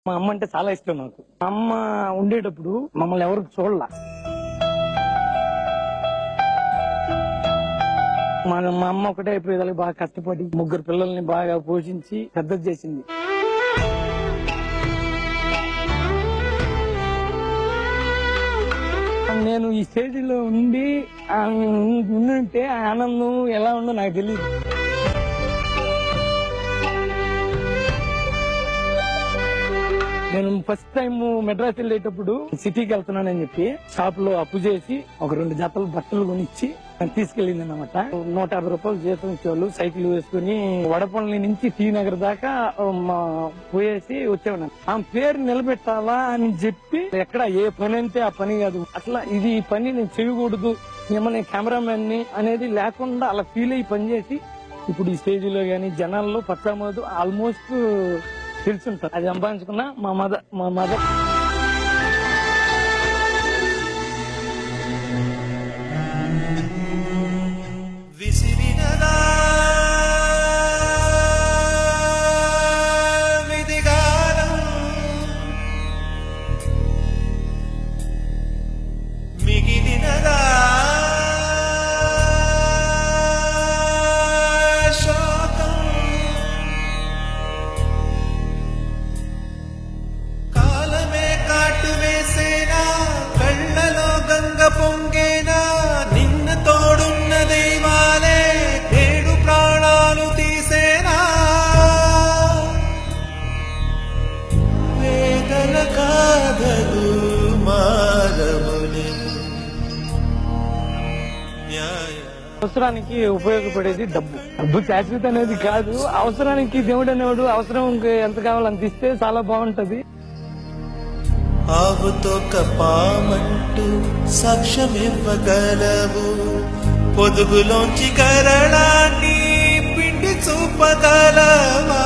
మా అమ్మ అంటే చాలా ఇష్టం నాకు. మా అమ్మ ఉండేటప్పుడు మమ్మల్ని ఎవరు చూడలా. మా అమ్మ ఒకటే అయిపోయేదానికి బాగా కష్టపడి ముగ్గురు పిల్లల్ని బాగా పోషించి పెద్ద చేసింది. నేను ఈ స్టేజ్ లో ఉంటే ఆనందం ఎలా ఉందో నాకు తెలియదు. నేను ఫస్ట్ టైం మెడ్రాస్ వెళ్ళేటప్పుడు సిటీకి వెళ్తున్నానని చెప్పి షాప్ లో అప్పు చేసి ఒక 2 జతలు బట్టలు కొనిచ్చి తీసుకెళ్ళింది అనమాట. 150 రూపాయలు జీతం ఇచ్చేవాళ్ళు. సైకిల్ వేసుకుని వడపల్లి నుంచి టీ నగర్ దాకా పోయేసి వచ్చేవాడు. ఆ పేరు నిలబెట్టాలా అని చెప్పి ఎక్కడ ఏ పని అంటే ఆ పని కాదు, అట్లా ఈ పని నేను చేయకూడదు, ఏమన్నా కెమెరామెన్ ని అనేది లేకుండా అలా ఫీల్ అయ్యి పనిచేసి ఇప్పుడు ఈ స్టేజ్ లో గానీ జనాల్లో పచ్చామోదు ఆల్మోస్ట్ తెలుసుంటారు. అది సంపాదించుకున్నా మా మదర్ విసిరినదా విధిగానం మిగిలినదా శోకం కాలమే కాటు వేసేనా కళ్ళలో గంగ పొంగేనా నిన్న తోడున్న దైవాలే ఏడు ప్రాణాలు తీసేనా వేదన కాదలు మారములే న్యాయ అవసరానికి ఉపయోగపడేది డబ్బు శాశ్వత అనేది కాదు. అవసరానికి దేవుడు అనేవాడు అవసరం ఎంత కావాలో అంత ఇస్తే చాలా బాగుంటది. ఆవుతో కపామంటూ సాక్ష్యమివ్వగలవు, పొదుగులోంచి కరళాన్ని పిండి చూపగలవా,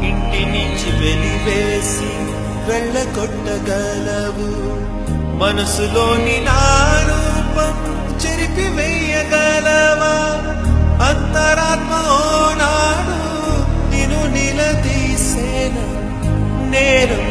ఇంటి నుంచి వెలివేసి వెళ్ళగొట్టగలవు, మనసులోని నా రూపం చెరిపి వేయగలవా, అంతరాత్మ ఓనాడు నిన్ను నిలదీసేన నేరం